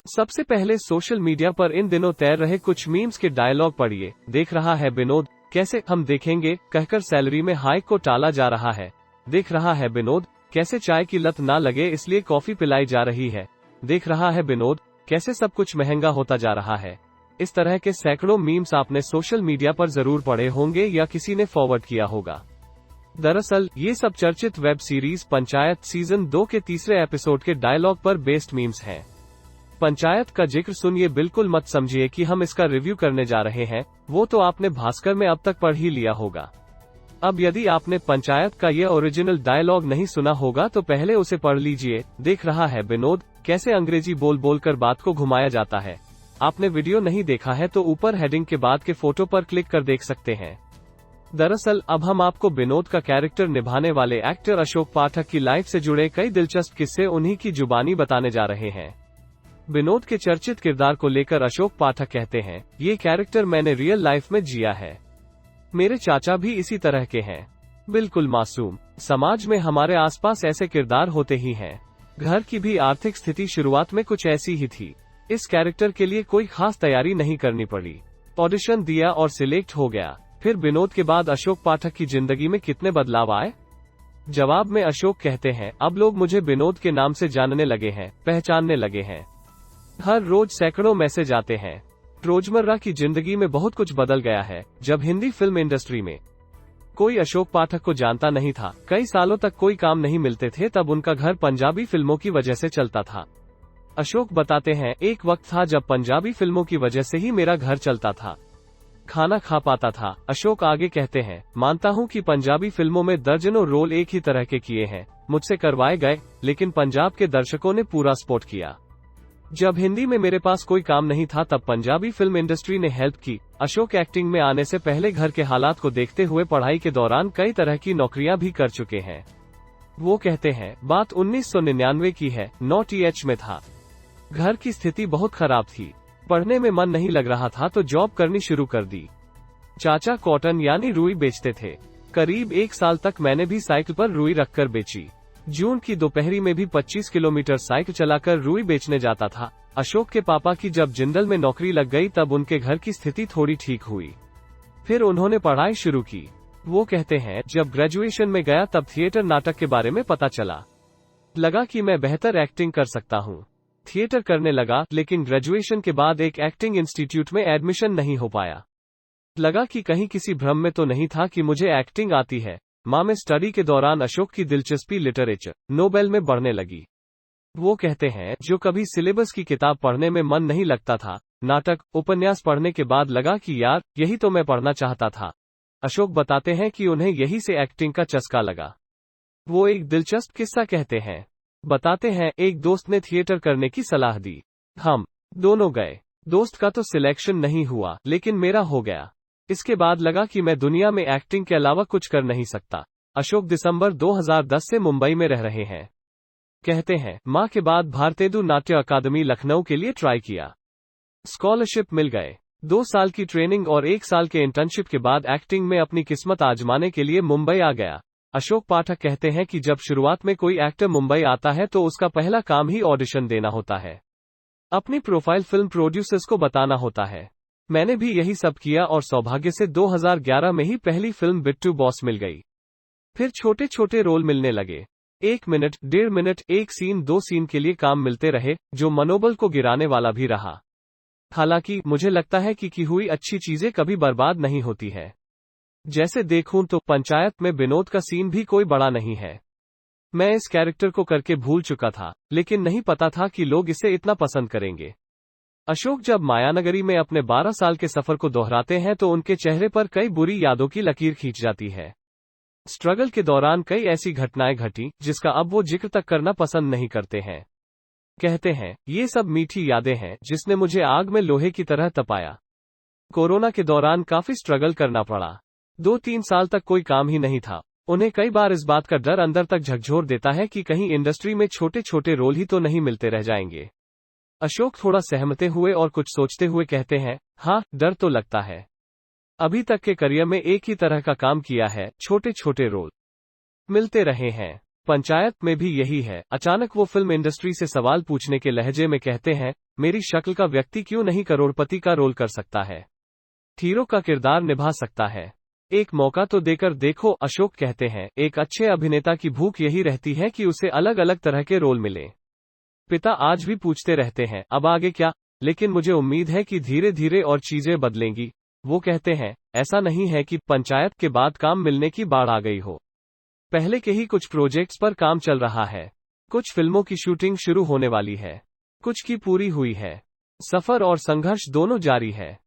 सबसे पहले social media पर इन दिनों तैर रहे कुछ मीम्स के डायलॉग पढ़िए। देख रहा है विनोद कैसे हम देखेंगे कहकर सैलरी में हाइक को टाला जा रहा है। देख रहा है विनोद कैसे चाय की लत ना लगे इसलिए कॉफी पिलाई जा रही है। देख रहा है विनोद कैसे सब कुछ महंगा होता जा रहा है। इस तरह के सैकड़ों मीम्स आपने सोशल मीडिया पर जरूर पढ़े होंगे या किसी ने फॉरवर्ड किया होगा। दरअसल ये सब चर्चित वेब सीरीज पंचायत सीजन 2 के तीसरे एपिसोड के डायलॉग पर बेस्ड मीम्स हैं। पंचायत का जिक्र सुनिए, बिल्कुल मत समझिए कि हम इसका रिव्यू करने जा रहे हैं, वो तो आपने भास्कर में अब तक पढ़ ही लिया होगा। अब यदि आपने पंचायत का ये ओरिजिनल डायलॉग नहीं सुना होगा तो पहले उसे पढ़ लीजिए। देख रहा है विनोद कैसे अंग्रेजी बोल बोल कर बात को घुमाया जाता है। आपने वीडियो नहीं देखा है तो ऊपर हेडिंग के बाद के फोटो पर क्लिक कर देख सकते हैं। दरअसल अब हम आपको विनोद का कैरेक्टर निभाने वाले एक्टर अशोक पाठक की लाइफ से जुड़े कई दिलचस्प किस्से उन्हीं की जुबानी बताने जा रहे हैं। विनोद के चर्चित किरदार को लेकर अशोक पाठक कहते हैं, ये कैरेक्टर मैंने रियल लाइफ में जिया है। मेरे चाचा भी इसी तरह के हैं, बिल्कुल मासूम। समाज में हमारे आसपास ऐसे किरदार होते ही हैं। घर की भी आर्थिक स्थिति शुरुआत में कुछ ऐसी ही थी। इस कैरेक्टर के लिए कोई खास तैयारी नहीं करनी पड़ी, ऑडिशन दिया और सिलेक्ट हो गया। फिर विनोद के बाद अशोक पाठक की जिंदगी में कितने बदलाव आए। जवाब में अशोक कहते हैं, अब लोग मुझे विनोद के नाम से जानने लगे हैं, पहचानने लगे हैं। हर रोज सैकड़ों मैसेज आते हैं। रोजमर्रा की जिंदगी में बहुत कुछ बदल गया है। जब हिंदी फिल्म इंडस्ट्री में कोई अशोक पाठक को जानता नहीं था, कई सालों तक कोई काम नहीं मिलते थे, तब उनका घर पंजाबी फिल्मों की वजह से चलता था। अशोक बताते हैं, एक वक्त था जब पंजाबी फिल्मों की वजह से ही मेरा घर चलता था, खाना खा पाता था। अशोक आगे कहते हैं, मानता हूं कि पंजाबी फिल्मों में दर्जनों रोल एक ही तरह के किए हैं, मुझसे करवाए गए, लेकिन पंजाब के दर्शकों ने पूरा सपोर्ट किया। जब हिंदी में मेरे पास कोई काम नहीं था तब पंजाबी फिल्म इंडस्ट्री ने हेल्प की। अशोक एक्टिंग में आने से पहले घर के हालात को देखते हुए पढ़ाई के दौरान कई तरह की नौकरियां भी कर चुके हैं। वो कहते हैं, बात 1999 की है, 9 TH में था। घर की स्थिति बहुत खराब थी, पढ़ने में मन नहीं लग रहा था तो जॉब करनी शुरू कर दी। चाचा कॉटन यानी रुई बेचते थे। करीब 1 साल तक मैंने भी साइकिल पर रुई रखकर बेची। जून की दोपहरी में भी 25 किलोमीटर साइकिल चलाकर रुई बेचने जाता था। अशोक के पापा की जब जिंदल में नौकरी लग गई तब उनके घर की स्थिति थोड़ी ठीक हुई। फिर उन्होंने पढ़ाई शुरू की। वो कहते हैं, जब ग्रेजुएशन में गया तब थिएटर नाटक के बारे में पता चला। लगा कि मैं बेहतर एक्टिंग कर सकता हूँ। थिएटर करने लगा, लेकिन ग्रेजुएशन के बाद एक एक्टिंग इंस्टीट्यूट में एडमिशन नहीं हो पाया। लगा कि कहीं किसी भ्रम में तो नहीं था कि मुझे एक्टिंग आती है। माँ में स्टडी के दौरान अशोक की दिलचस्पी लिटरेचर, नोबेल में बढ़ने लगी। वो कहते हैं, जो कभी सिलेबस की किताब पढ़ने में मन नहीं लगता था, नाटक, उपन्यास पढ़ने के बाद लगा कि यार यही तो मैं पढ़ना चाहता था। अशोक बताते हैं कि उन्हें यही से एक्टिंग का चस्का लगा। वो एक दिलचस्प किस्सा कहते हैं। बताते हैं, एक दोस्त ने थिएटर करने की सलाह दी। हम दोनों गए। दोस्त का तो सिलेक्शन नहीं हुआ, लेकिन मेरा हो गया। इसके बाद लगा कि मैं दुनिया में एक्टिंग के अलावा कुछ कर नहीं सकता। अशोक दिसंबर 2010 से मुंबई में रह रहे हैं। कहते हैं, मां के बाद भारतेंदु नाट्य अकादमी लखनऊ के लिए ट्राई किया। स्कॉलरशिप मिल गए। 2 साल की ट्रेनिंग और 1 साल के इंटर्नशिप के बाद एक्टिंग में अपनी किस्मत आजमाने के लिए मुंबई आ गया। अशोक पाठक कहते हैं कि जब शुरुआत में कोई एक्टर मुंबई आता है तो उसका पहला काम ही ऑडिशन देना होता है। अपनी प्रोफाइल फिल्म प्रोड्यूसर्स को बताना होता है। मैंने भी यही सब किया और सौभाग्य से 2011 में ही पहली फिल्म बिट्टू बॉस मिल गई। फिर छोटे छोटे रोल मिलने लगे। 1 मिनट, 1.5 मिनट, 1 सीन, 2 सीन के लिए काम मिलते रहे, जो मनोबल को गिराने वाला भी रहा। हालांकि मुझे लगता है कि की हुई अच्छी चीजें कभी बर्बाद नहीं होती है। जैसे देखूं तो पंचायत में विनोद का सीन भी कोई बड़ा नहीं है। मैं इस कैरेक्टर को करके भूल चुका था, लेकिन नहीं पता था कि लोग इसे इतना पसंद करेंगे। अशोक जब मायानगरी में अपने 12 साल के सफर को दोहराते हैं तो उनके चेहरे पर कई बुरी यादों की लकीर खींच जाती है। स्ट्रगल के दौरान कई ऐसी घटनाएं घटी जिसका अब वो जिक्र तक करना पसंद नहीं करते हैं। कहते हैं, ये सब मीठी यादें हैं जिसने मुझे आग में लोहे की तरह तपाया। कोरोना के दौरान काफी स्ट्रगल करना पड़ा। 2-3 साल तक कोई काम ही नहीं था। उन्हें कई बार इस बात का डर अंदर तक झकझोर देता है कि कहीं इंडस्ट्री में छोटे छोटे रोल ही तो नहीं मिलते रह जाएंगे। अशोक थोड़ा सहमते हुए और कुछ सोचते हुए कहते हैं, हाँ, डर तो लगता है। अभी तक के करियर में एक ही तरह का काम किया है, छोटे छोटे रोल मिलते रहे हैं। पंचायत में भी यही है। अचानक वो फिल्म इंडस्ट्री से सवाल पूछने के लहजे में कहते हैं, मेरी शक्ल का व्यक्ति क्यों नहीं करोड़पति का रोल कर सकता है, हीरो का किरदार निभा सकता है। एक मौका तो देकर देखो। अशोक कहते हैं, एक अच्छे अभिनेता की भूख यही रहती है कि उसे अलग अलग तरह के रोल मिले। पिता आज भी पूछते रहते हैं, अब आगे क्या, लेकिन मुझे उम्मीद है कि धीरे धीरे और चीजें बदलेंगी। वो कहते हैं, ऐसा नहीं है कि पंचायत के बाद काम मिलने की बाढ़ आ गई हो। पहले के ही कुछ प्रोजेक्ट्स पर काम चल रहा है। कुछ फिल्मों की शूटिंग शुरू होने वाली है, कुछ की पूरी हुई है। सफर और संघर्ष दोनों जारी है।